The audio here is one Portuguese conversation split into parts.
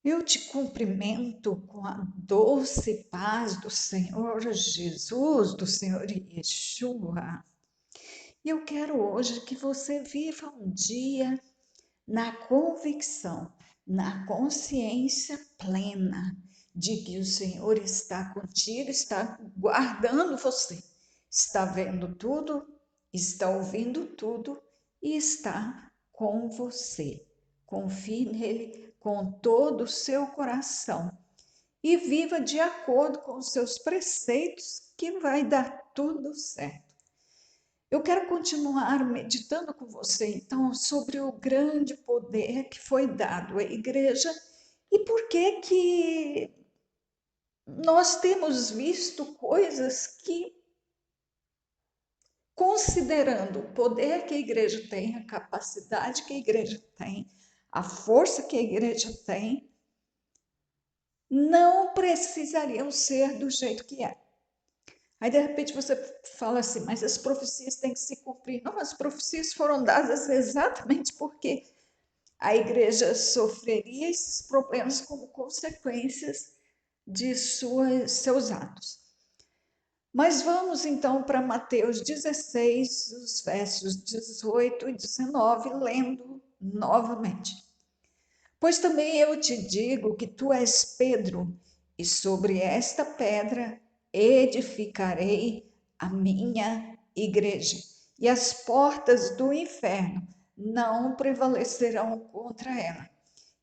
Eu te cumprimento com a doce paz do Senhor Jesus, do Senhor Yeshua. E eu quero hoje que você viva um dia na convicção, na consciência plena de que o Senhor está contigo, está guardando você, está vendo tudo, está ouvindo tudo e está com você. Confie nele com todo o seu coração e viva de acordo com os seus preceitos, que vai dar tudo certo. Eu quero continuar meditando com você, então, sobre o grande poder que foi dado à igreja e por que nós temos visto coisas que, considerando o poder que a igreja tem, a capacidade que a igreja tem, a força que a igreja tem, não precisariam ser do jeito que é. Aí, de repente, você fala assim, mas as profecias têm que se cumprir. Não, as profecias foram dadas exatamente porque a igreja sofreria esses problemas como consequências de seus atos. Mas vamos então para Mateus 16, os versos 18 e 19, lendo novamente. Pois também eu te digo que tu és Pedro, e sobre esta pedra edificarei a minha igreja, e as portas do inferno não prevalecerão contra ela.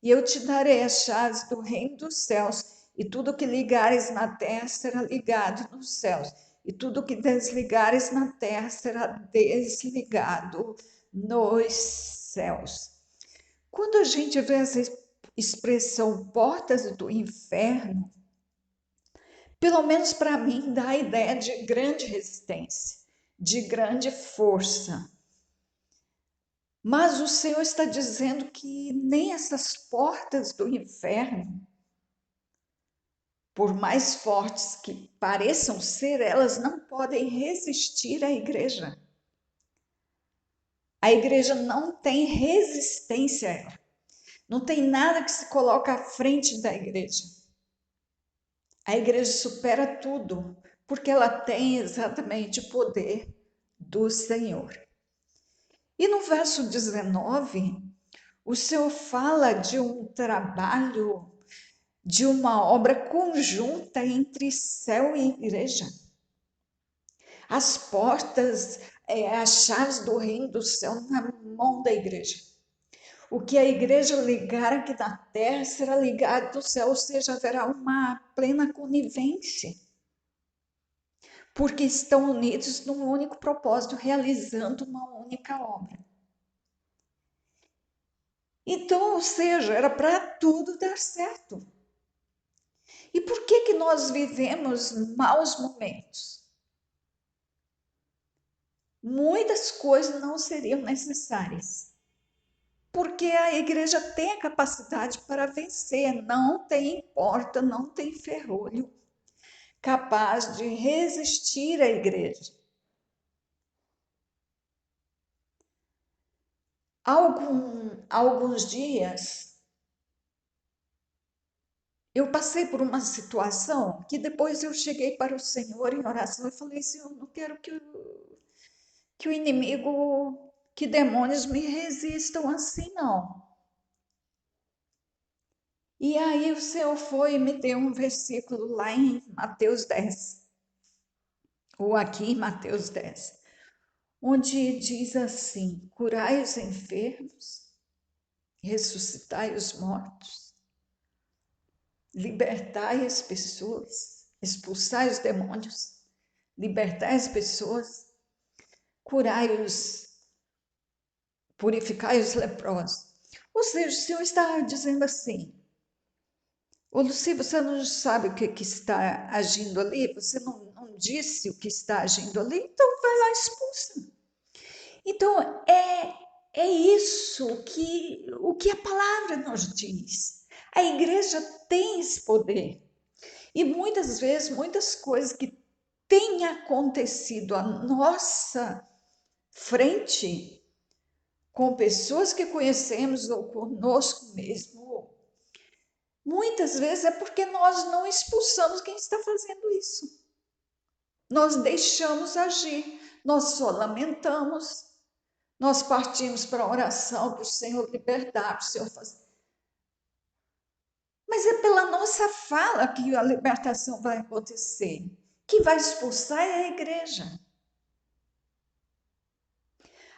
E eu te darei as chaves do reino dos céus, e tudo que ligares na terra será ligado nos céus, e tudo que desligares na terra será desligado nos céus. Quando a gente vê essa expressão portas do inferno, pelo menos para mim dá a ideia de grande resistência, de grande força. Mas o Senhor está dizendo que nem essas portas do inferno, por mais fortes que pareçam ser, elas não podem resistir à igreja. A igreja não tem resistência a ela. Não tem nada que se coloque à frente da igreja. A igreja supera tudo, porque ela tem exatamente o poder do Senhor. E no verso 19, o Senhor fala de um trabalho, de uma obra conjunta entre céu e igreja. As portas, as chaves do reino do céu na mão da igreja. O que a igreja ligar aqui na terra será ligado no céu, ou seja, haverá uma plena conivência. Porque estão unidos num único propósito, realizando uma única obra. Então, ou seja, era para tudo dar certo. E por que nós vivemos maus momentos? Muitas coisas não seriam necessárias. Porque a igreja tem a capacidade para vencer, não tem porta, não tem ferrolho capaz de resistir à igreja. Alguns dias eu passei por uma situação que depois eu cheguei para o Senhor em oração e falei, Senhor, não quero que o inimigo, que demônios me resistam assim, não. E aí o Senhor foi e me deu um versículo lá em Mateus 10, ou aqui em Mateus 10, onde diz assim, curai os enfermos, ressuscitai os mortos, libertai as pessoas, expulsai os demônios, libertai as pessoas, curai-os, purificai os leprosos. Ou seja, o Senhor está dizendo assim, ô Luci, você não sabe o que está agindo ali? Você não disse o que está agindo ali? Então vai lá e expulsa. Então é isso o que a palavra nos diz. A igreja tem esse poder. E muitas vezes, muitas coisas que têm acontecido à nossa frente, com pessoas que conhecemos ou conosco mesmo, Muitas vezes é porque nós não expulsamos quem está fazendo isso. Nós deixamos agir, nós só lamentamos, nós partimos para a oração para o Senhor libertar, para o Senhor fazer. Mas é pela nossa fala que a libertação vai acontecer. Quem vai expulsar é a igreja.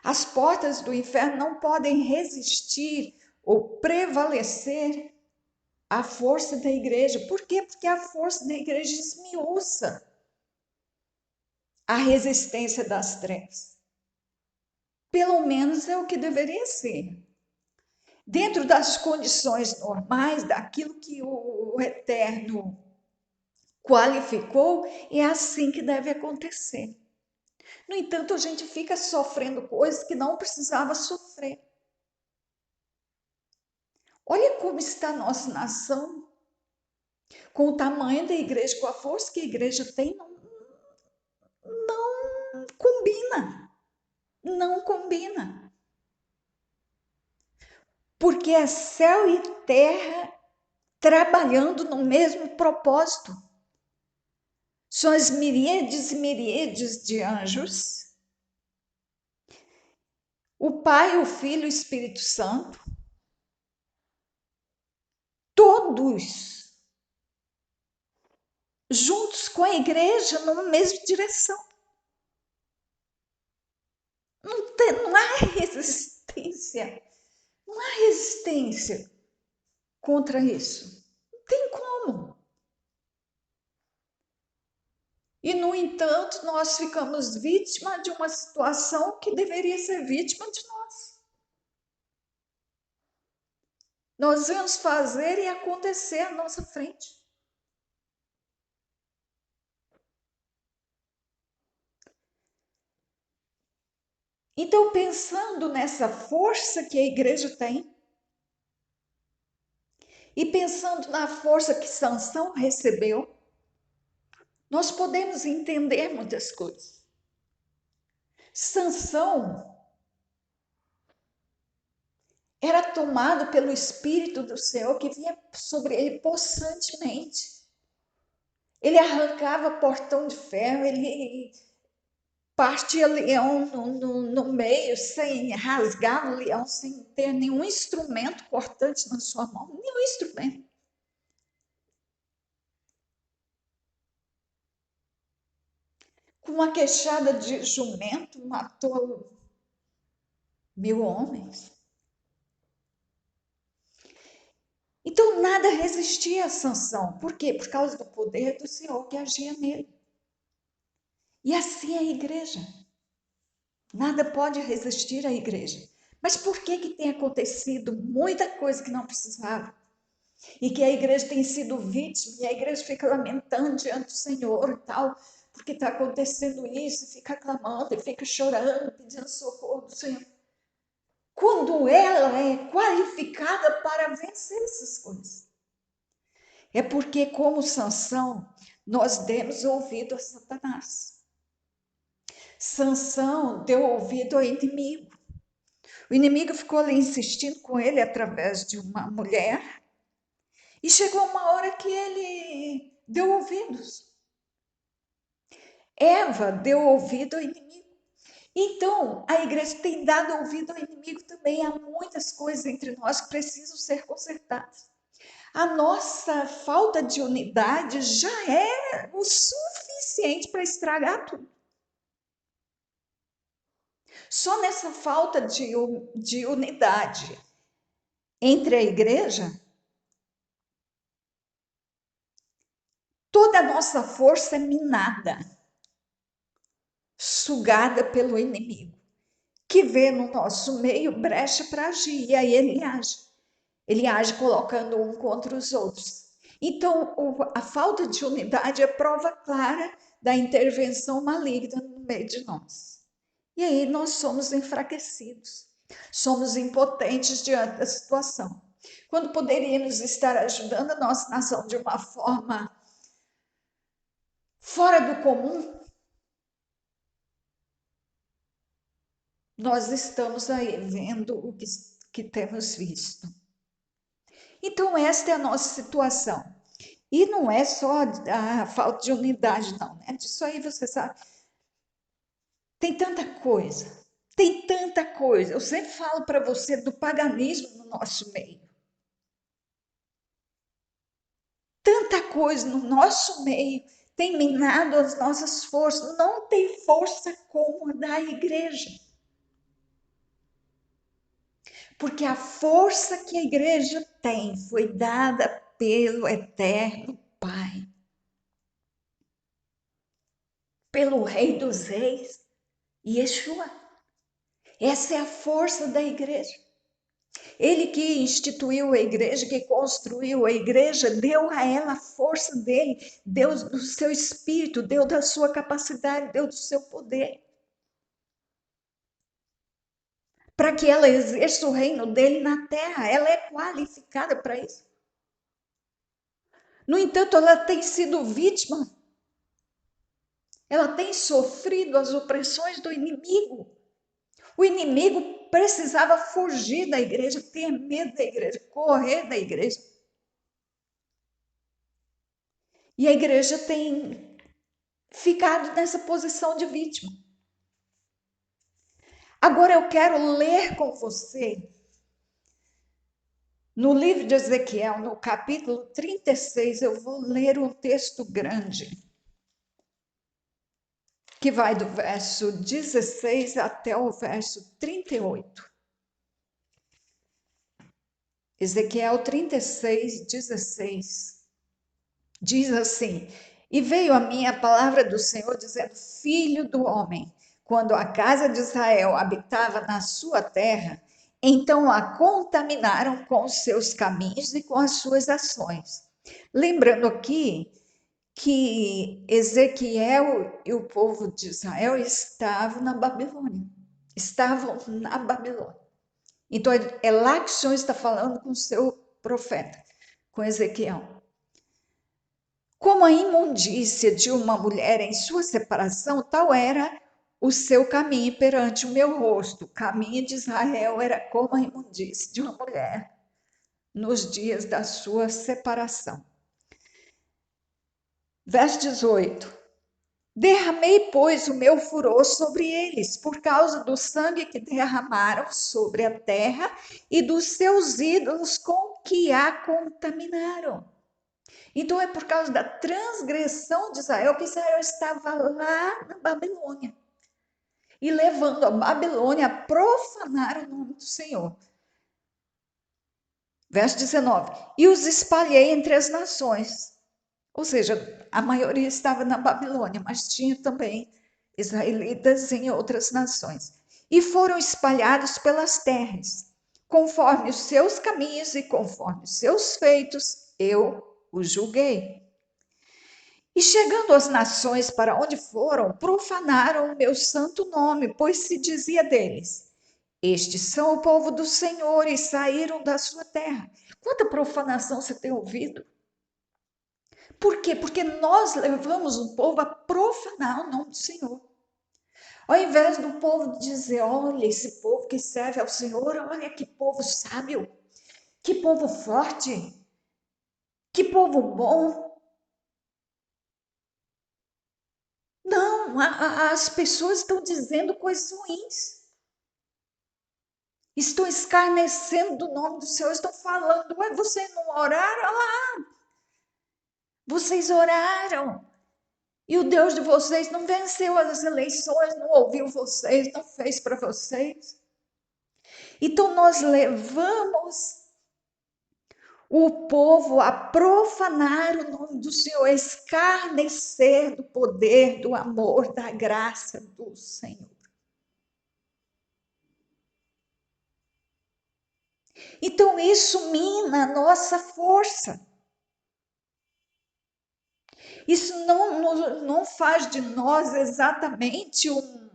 As portas do inferno não podem resistir ou prevalecer à força da igreja. Por quê? Porque a força da igreja esmiuça a resistência das trevas. Pelo menos é o que deveria ser. Dentro das condições normais, daquilo que o Eterno qualificou, é assim que deve acontecer. No entanto, a gente fica sofrendo coisas que não precisava sofrer. Olha como está a nossa nação, com o tamanho da igreja, com a força que a igreja tem, não combina. Não combina. Porque é céu e terra trabalhando no mesmo propósito. São as miríades e miríades de anjos, o Pai, o Filho e o Espírito Santo, todos juntos com a igreja numa mesma direção. Não há resistência, não há resistência contra isso. Não tem como. E, no entanto, nós ficamos vítimas de uma situação que deveria ser vítima de nós. Nós vamos fazer e acontecer à nossa frente. Então, pensando nessa força que a igreja tem, e pensando na força que Sansão recebeu, nós podemos entender muitas coisas. Sansão era tomado pelo Espírito do Senhor que vinha sobre ele possantemente. Ele arrancava portão de ferro, ele partia leão no meio, sem rasgar o leão, sem ter nenhum instrumento cortante na sua mão, nenhum instrumento. Com uma queixada de jumento, matou 1000 homens. Então, nada resistia a Sansão. Por quê? Por causa do poder do Senhor que agia nele. E assim é a igreja. Nada pode resistir à igreja. Mas por que tem acontecido muita coisa que não precisava? E que a igreja tem sido vítima, e a igreja fica lamentando diante do Senhor e tal, porque está acontecendo isso, e fica clamando, e fica chorando, pedindo socorro do Senhor. Quando ela é qualificada para vencer essas coisas. É porque, como Sansão, nós demos ouvido a Satanás. Sansão deu ouvido ao inimigo. O inimigo ficou ali insistindo com ele através de uma mulher, e chegou uma hora que ele deu ouvidos. Eva deu ouvido ao inimigo. Então, a igreja tem dado ouvido ao inimigo também. Há muitas coisas entre nós que precisam ser consertadas. A nossa falta de unidade já é o suficiente para estragar tudo. Só nessa falta de unidade entre a igreja, toda a nossa força é minada, sugada pelo inimigo, que vê no nosso meio brecha para agir, e aí ele age. Ele age colocando um contra os outros. Então, a falta de unidade é prova clara da intervenção maligna no meio de nós. E aí nós somos enfraquecidos, somos impotentes diante da situação. Quando poderíamos estar ajudando a nossa nação de uma forma fora do comum, nós estamos aí vendo o que temos visto. Então, esta é a nossa situação. E não é só a falta de unidade, não, né? Disso aí você sabe. Tem tanta coisa, tem tanta coisa. Eu sempre falo para você do paganismo no nosso meio. Tanta coisa no nosso meio tem minado as nossas forças. Não tem força como a da igreja. Porque a força que a igreja tem foi dada pelo eterno Pai, pelo Rei dos Reis, Yeshua. Essa é a força da igreja. Ele que instituiu a igreja, que construiu a igreja, deu a ela a força dele, deu do seu espírito, deu da sua capacidade, deu do seu poder. Para que ela exerça o reino dele na terra. Ela é qualificada para isso. No entanto, ela tem sido vítima. Ela tem sofrido as opressões do inimigo. O inimigo precisava fugir da igreja, ter medo da igreja, correr da igreja. E a igreja tem ficado nessa posição de vítima. Agora eu quero ler com você, no livro de Ezequiel, no capítulo 36, eu vou ler um texto grande, que vai do verso 16 até o verso 38. Ezequiel 36, 16. Diz assim: E veio a mim a palavra do Senhor, dizendo: Filho do homem, quando a casa de Israel habitava na sua terra, então a contaminaram com os seus caminhos e com as suas ações. Lembrando aqui que Ezequiel e o povo de Israel estavam na Babilônia. Estavam na Babilônia. Então é lá que o Senhor está falando com o seu profeta, com Ezequiel. Como a imundícia de uma mulher em sua separação, tal era o seu caminho perante o meu rosto. O caminho de Israel era como a imundícia de uma mulher nos dias da sua separação. Verso 18. Derramei, pois, o meu furor sobre eles, por causa do sangue que derramaram sobre a terra e dos seus ídolos com que a contaminaram. Então é por causa da transgressão de Israel que Israel estava lá na Babilônia e levando a Babilônia a profanar o nome do Senhor. Verso 19: E os espalhei entre as nações. Ou seja, a maioria estava na Babilônia, mas tinha também israelitas em outras nações. E foram espalhados pelas terras, conforme os seus caminhos e conforme os seus feitos, eu os julguei. E chegando as nações para onde foram, profanaram o meu santo nome, pois se dizia deles: Estes são o povo do Senhor e saíram da sua terra. Quanta profanação você tem ouvido? Por quê? Porque nós levamos o povo a profanar o nome do Senhor. Ao invés do povo dizer: olha, esse povo que serve ao Senhor, olha que povo sábio, que povo forte, que povo bom. Não, as pessoas estão dizendo coisas ruins. Estão escarnecendo do nome do Senhor, estão falando: ué, vocês não oraram? Olha lá, vocês oraram. E o Deus de vocês não venceu as eleições, não ouviu vocês, não fez para vocês. Então nós levamos o povo a profanar o nome do Senhor, a escarnecer do poder, do amor, da graça do Senhor. Então isso mina a nossa força. Isso não faz de nós exatamente um.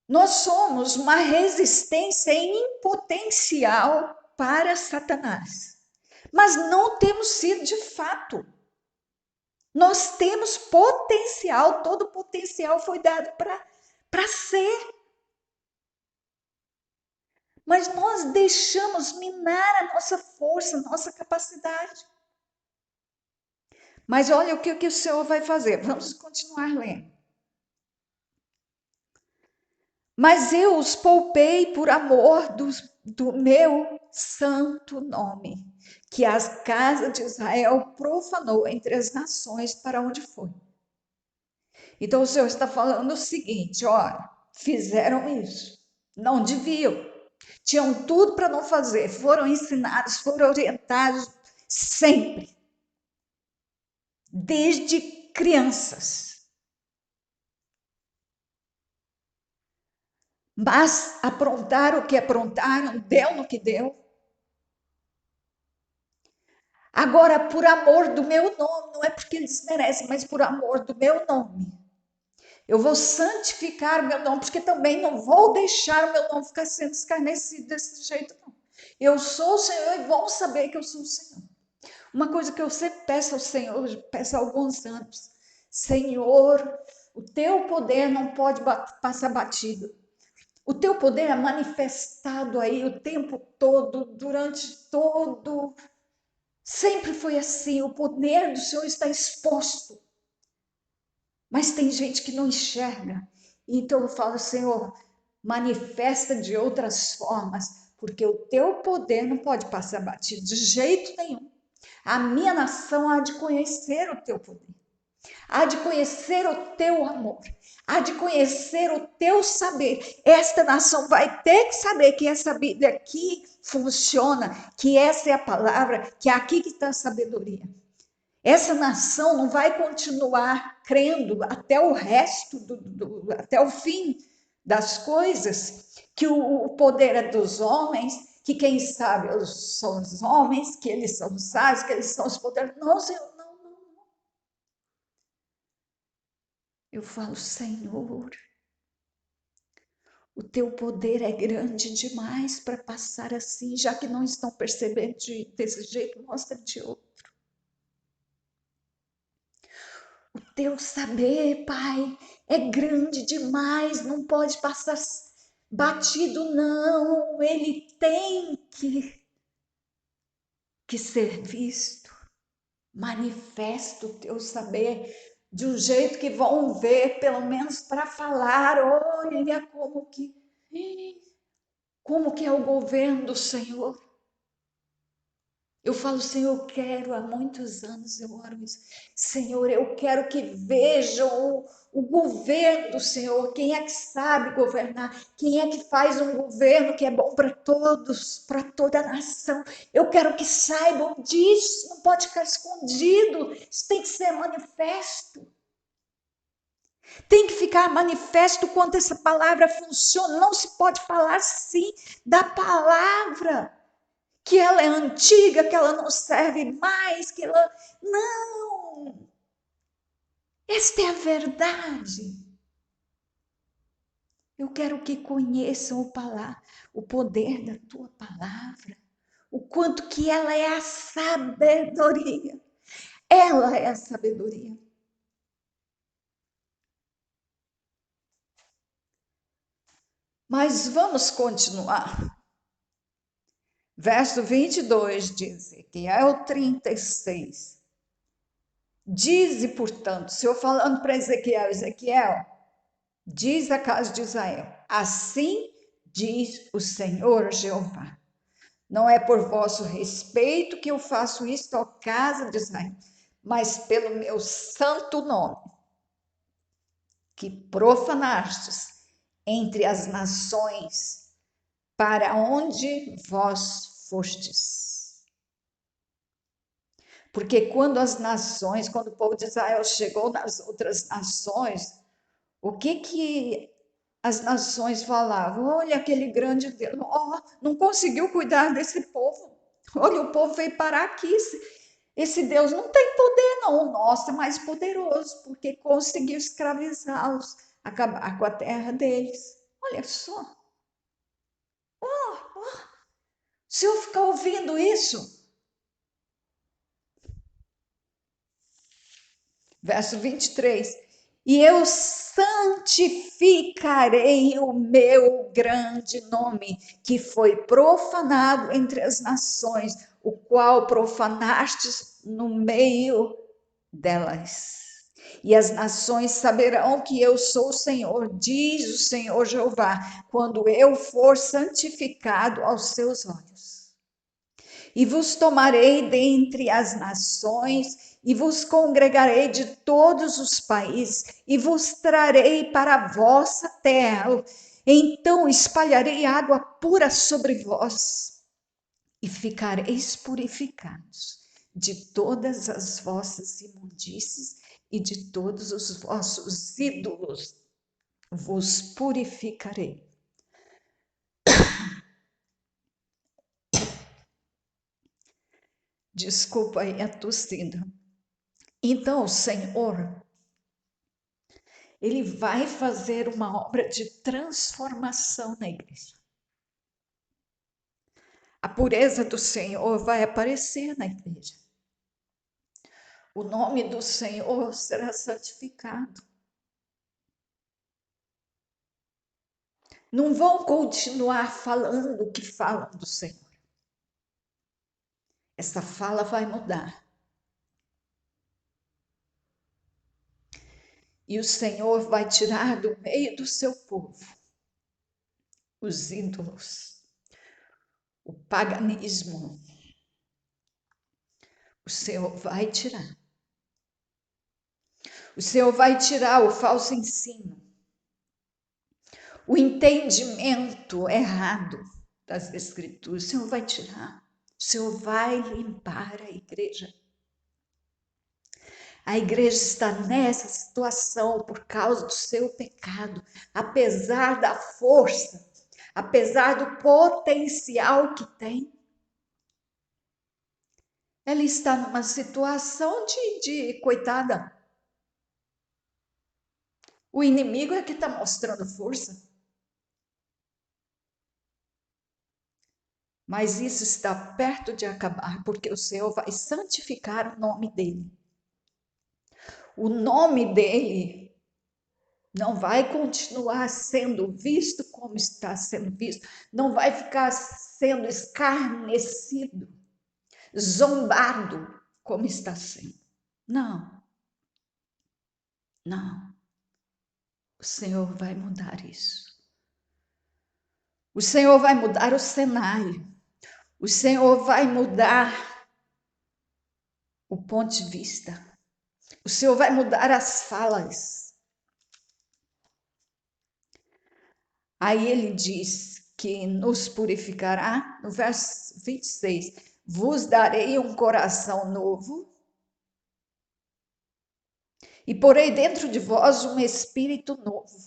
Nós somos uma resistência em potencial para Satanás. Mas não temos sido de fato. Nós temos potencial, todo o potencial foi dado para ser. Mas nós deixamos minar a nossa força, a nossa capacidade. Mas olha o que o Senhor vai fazer. Vamos continuar lendo. Mas eu os poupei por amor do meu santo nome, que as casas de Israel profanou entre as nações para onde foi. Então o Senhor está falando o seguinte: olha, fizeram isso, não deviam, tinham tudo para não fazer, foram ensinados, foram orientados sempre, desde crianças. Mas aprontaram o que aprontaram, deu no que deu. Agora, por amor do meu nome, não é porque eles merecem, mas por amor do meu nome, eu vou santificar o meu nome, porque também não vou deixar o meu nome ficar sendo escarnecido desse jeito, não. Eu sou o Senhor e vão saber que eu sou o Senhor. Uma coisa que eu sempre peço ao Senhor, peço há alguns anos: Senhor, o teu poder não pode passar batido. O teu poder é manifestado aí o tempo todo, durante todo. Sempre foi assim, o poder do Senhor está exposto. Mas tem gente que não enxerga. Então eu falo, Senhor, manifesta de outras formas, porque o teu poder não pode passar batido de jeito nenhum. A minha nação há de conhecer o teu poder, há de conhecer o teu amor, há de conhecer o teu saber. Esta nação vai ter que saber que essa Bíblia aqui funciona, que essa é a palavra, que é aqui que está a sabedoria. Essa nação não vai continuar crendo até o resto, até o fim das coisas, que o poder é dos homens, que quem sabe são os homens, que eles são os sábios, que eles são os poderosos. Não, Senhor, não. Eu falo, Senhor, o teu poder é grande demais para passar assim, já que não estão percebendo desse jeito, mostra de outro. O teu saber, Pai, é grande demais, não pode passar batido, não. Ele tem que ser visto. Manifesta o teu saber de um jeito que vão ver, pelo menos para falar. Olha como que é o governo do Senhor. Eu falo, Senhor, eu quero, há muitos anos eu oro isso. Senhor, eu quero que vejam o governo do Senhor, quem é que sabe governar, quem é que faz um governo que é bom para todos, para toda a nação. Eu quero que saibam disso, não pode ficar escondido, isso tem que ser manifesto. Tem que ficar manifesto quanto essa palavra funciona, não se pode falar assim da palavra, que ela é antiga, que ela não serve mais, que ela. Não! Esta é a verdade. Eu quero que conheçam o poder da tua palavra, o quanto que ela é a sabedoria. Ela é a sabedoria. Mas vamos continuar. Verso 22 de Ezequiel 36. Dize, portanto, o Senhor falando para Ezequiel, diz a casa de Israel, assim diz o Senhor Jeová. Não é por vosso respeito que eu faço isto à casa de Israel, mas pelo meu santo nome, que profanastes entre as nações, para onde vós fostes. Porque quando o povo de Israel chegou nas outras nações, o que as nações falavam? Olha aquele grande Deus, não conseguiu cuidar desse povo. Olha, o povo veio parar aqui. Esse Deus não tem poder, não. O nosso é mais poderoso, porque conseguiu escravizá-los, acabar com a terra deles. Olha só. Se eu ficar ouvindo isso, verso 23. e eu santificarei o meu grande nome, que foi profanado entre as nações, o qual profanastes no meio delas. E as nações saberão que eu sou o Senhor, diz o Senhor Jeová, quando eu for santificado aos seus olhos. E vos tomarei dentre as nações, e vos congregarei de todos os países, e vos trarei para a vossa terra. Então espalharei água pura sobre vós, e ficareis purificados de todas as vossas imundícies e de todos os vossos ídolos. Vos purificarei. Desculpa aí a tossida. Então, o Senhor, Ele vai fazer uma obra de transformação na igreja. A pureza do Senhor vai aparecer na igreja. O nome do Senhor será santificado. Não vão continuar falando o que falam do Senhor. Essa fala vai mudar. E o Senhor vai tirar do meio do seu povo os ídolos, o paganismo. O Senhor vai tirar. O Senhor vai tirar o falso ensino, o entendimento errado das Escrituras. O Senhor vai tirar. O Senhor vai limpar a igreja. A igreja está nessa situação por causa do seu pecado, apesar da força, apesar do potencial que tem. Ela está numa situação de coitada. O inimigo é que está mostrando força. Mas isso está perto de acabar, porque o Senhor vai santificar o nome dele. O nome dele não vai continuar sendo visto como está sendo visto, não vai ficar sendo escarnecido, zombado como está sendo. Não, não. O Senhor vai mudar isso. O Senhor vai mudar o cenário. O Senhor vai mudar o ponto de vista. O Senhor vai mudar as falas. Aí ele diz que nos purificará, no verso 26, vos darei um coração novo e porei dentro de vós um espírito novo.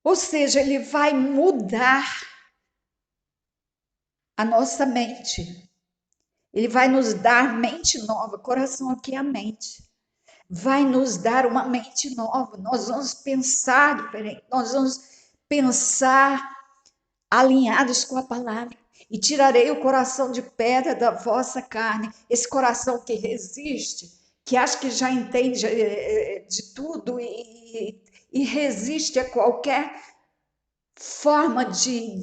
Ou seja, ele vai mudar a nossa mente. Ele vai nos dar mente nova, coração aqui é a mente. Vai nos dar uma mente nova, nós vamos pensar diferente, nós vamos pensar alinhados com a palavra. E tirarei o coração de pedra da vossa carne, esse coração que resiste, que acha que já entende de tudo e resiste a qualquer forma de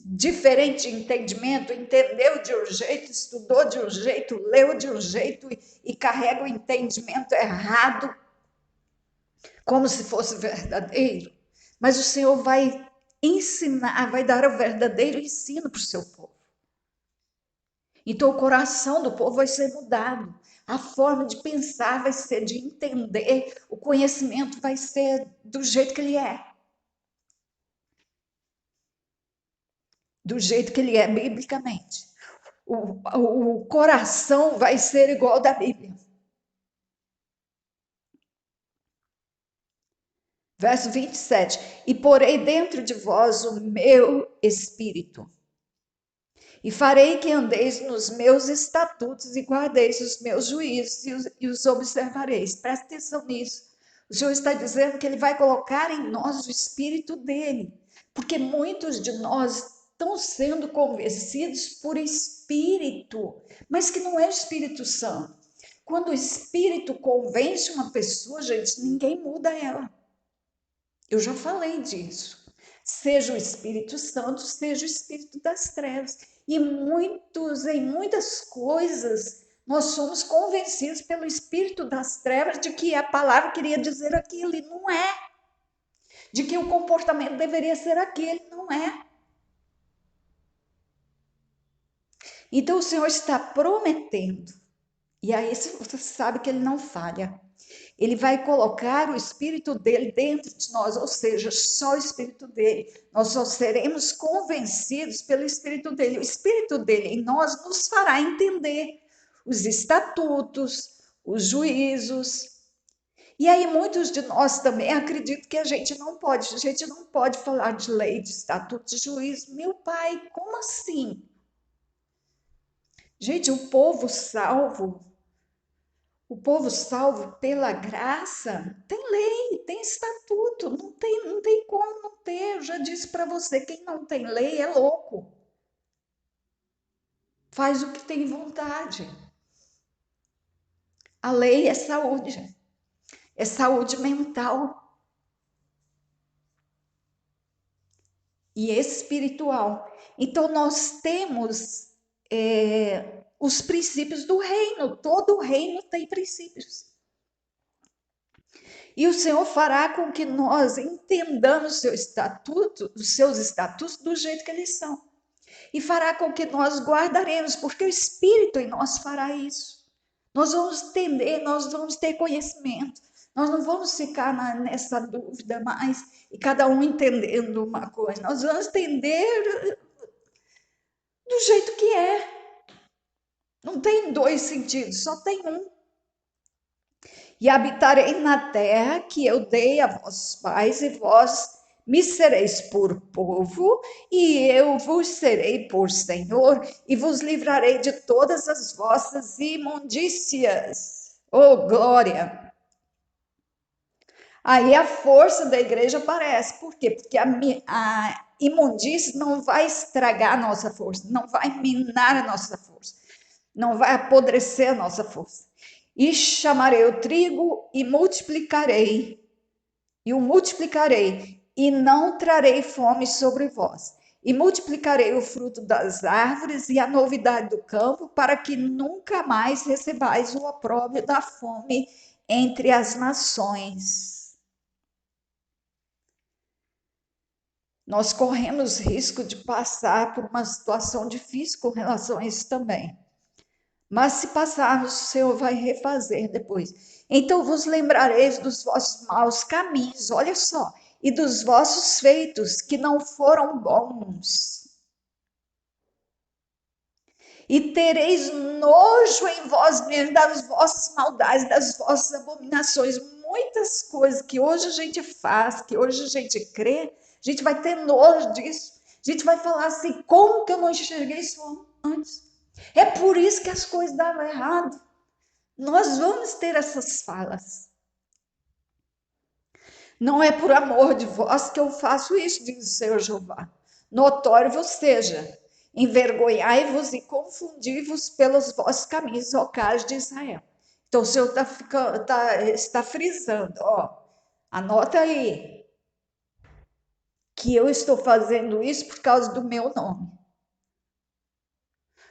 diferente entendimento, entendeu de um jeito, estudou de um jeito, leu de um jeito e carrega o entendimento errado, como se fosse verdadeiro. Mas o Senhor vai ensinar, vai dar o verdadeiro ensino para o seu povo. Então o coração do povo vai ser mudado, a forma de pensar vai ser, de entender, o conhecimento vai ser do jeito que ele é. Do jeito que ele é biblicamente. O coração vai ser igual ao da Bíblia. Verso 27, e porei dentro de vós o meu espírito, e farei que andeis nos meus estatutos e guardeis os meus juízos e os observareis. Presta atenção nisso. O Senhor está dizendo que ele vai colocar em nós o espírito dele, porque muitos de nós estão sendo convencidos por espírito, mas que não é o Espírito Santo. Quando o Espírito convence uma pessoa, gente, ninguém muda ela. Eu já falei disso. Seja o Espírito Santo, seja o Espírito das trevas. E em muitas coisas, nós somos convencidos pelo Espírito das trevas de que a palavra queria dizer aquilo, e não é. De que o comportamento deveria ser aquele, não é. Então o Senhor está prometendo, e aí você sabe que ele não falha. Ele vai colocar o Espírito dele dentro de nós, ou seja, só o Espírito dele. Nós só seremos convencidos pelo Espírito dele. O Espírito dele em nós nos fará entender os estatutos, os juízos. E aí muitos de nós também acreditam que a gente não pode falar de lei, de estatuto, de juízo. Meu pai, como assim? Gente, o povo salvo pela graça, tem lei, tem estatuto, não tem como não ter. Eu já disse para você, quem não tem lei é louco. Faz o que tem vontade. A lei é saúde mental e espiritual. Então nós temos os princípios do reino, todo reino tem princípios. E o Senhor fará com que nós entendamos os seus estatutos do jeito que eles são. E fará com que nós guardaremos, porque o Espírito em nós fará isso. Nós vamos entender, nós vamos ter conhecimento. Nós não vamos ficar nessa dúvida mais e cada um entendendo uma coisa. Nós vamos entender do jeito que é. Não tem dois sentidos, só tem um. E habitarei na terra que eu dei a vossos pais, e vós me sereis por povo, e eu vos serei por Senhor, e vos livrarei de todas as vossas imundícias. Oh, glória! Aí a força da igreja aparece. Por quê? Porque a imundícia não vai estragar a nossa força, não vai minar a nossa força, não vai apodrecer a nossa força. E chamarei o trigo e o multiplicarei, e não trarei fome sobre vós. E multiplicarei o fruto das árvores e a novidade do campo, para que nunca mais recebais o opróbrio da fome entre as nações. Nós corremos risco de passar por uma situação difícil com relação a isso também. Mas se passarmos, o Senhor vai refazer depois. Então vos lembrareis dos vossos maus caminhos, olha só, e dos vossos feitos que não foram bons. E tereis nojo em vós mesmos das vossas maldades, das vossas abominações. Muitas coisas que hoje a gente faz, que hoje a gente crê, a gente vai ter nojo disso. A gente vai falar assim, como que eu não enxerguei isso antes? É por isso que as coisas davam errado. Nós vamos ter essas falas. Não é por amor de vós que eu faço isso, diz o Senhor Jeová. Notório vos seja, envergonhai-vos e confundi-vos pelos vossos caminhos, ó casa de Israel. Então o Senhor está frisando, ó, anota aí, que eu estou fazendo isso por causa do meu nome.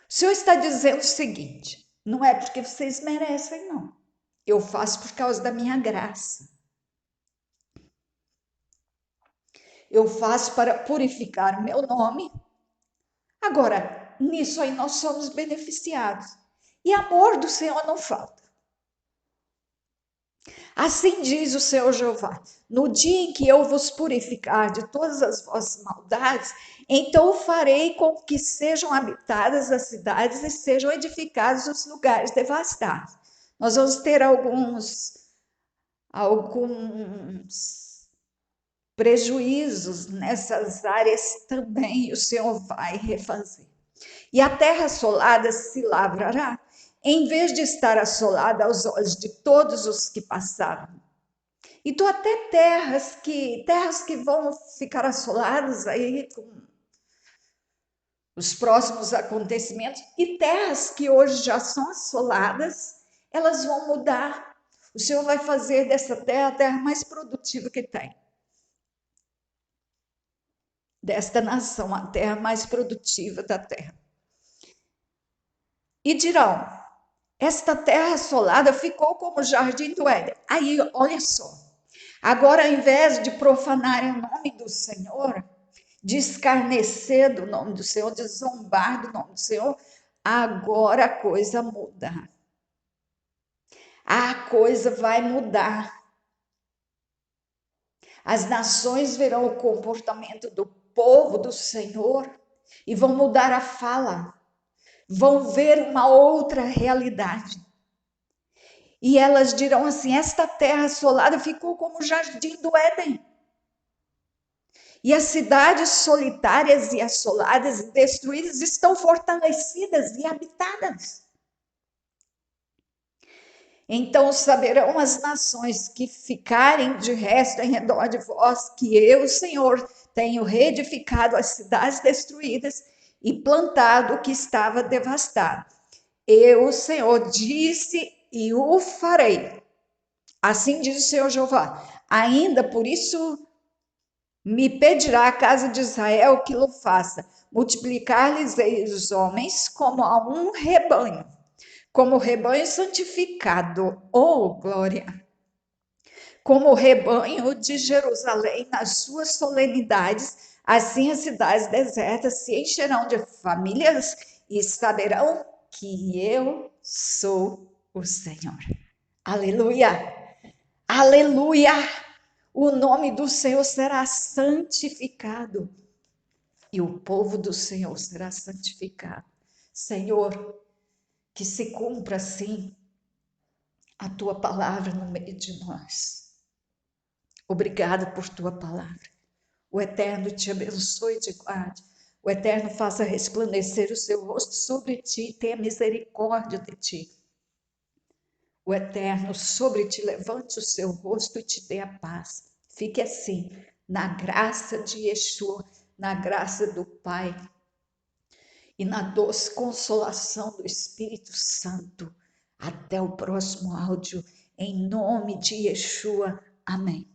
O Senhor está dizendo o seguinte, não é porque vocês merecem, não. Eu faço por causa da minha graça. Eu faço para purificar o meu nome. Agora, nisso aí nós somos beneficiados. E amor do Senhor não falta. Assim diz o Senhor Jeová: no dia em que eu vos purificar de todas as vossas maldades, então farei com que sejam habitadas as cidades e sejam edificados os lugares devastados. Nós vamos ter alguns prejuízos nessas áreas também, e o Senhor vai refazer. E a terra assolada se lavrará, em vez de estar assolada aos olhos de todos os que passaram. Então, até terras que vão ficar assoladas aí com os próximos acontecimentos, e terras que hoje já são assoladas, elas vão mudar. O Senhor vai fazer dessa terra a terra mais produtiva que tem. Desta nação, a terra mais produtiva da terra. E dirão, esta terra assolada ficou como o jardim do Éden. Aí, olha só. Agora, ao invés de profanarem o nome do Senhor, de escarnecer do nome do Senhor, de zombar do nome do Senhor, agora a coisa muda. A coisa vai mudar. As nações verão o comportamento do povo do Senhor e vão mudar a fala, vão ver uma outra realidade. E elas dirão assim: esta terra assolada ficou como o jardim do Éden. E as cidades solitárias e assoladas e destruídas estão fortalecidas e habitadas. Então saberão as nações que ficarem de resto em redor de vós, que eu, Senhor, tenho reedificado as cidades destruídas e plantado o que estava devastado. Eu, Senhor, disse e o farei. Assim diz o Senhor Jeová. Ainda por isso me pedirá a casa de Israel que o faça. Multiplicar-lhes-ei os homens como a um rebanho, como rebanho santificado, oh glória, como o rebanho de Jerusalém nas suas solenidades, assim as cidades desertas se encherão de famílias e saberão que eu sou o Senhor. Aleluia! Aleluia! O nome do Senhor será santificado e o povo do Senhor será santificado. Senhor, que se cumpra assim a tua palavra no meio de nós. Obrigada por tua palavra. O Eterno te abençoe e te guarde. O Eterno faça resplandecer o seu rosto sobre ti e tenha misericórdia de ti. O Eterno sobre ti levante o seu rosto e te dê a paz. Fique assim, na graça de Yeshua, na graça do Pai e na doce consolação do Espírito Santo. Até o próximo áudio, em nome de Yeshua. Amém.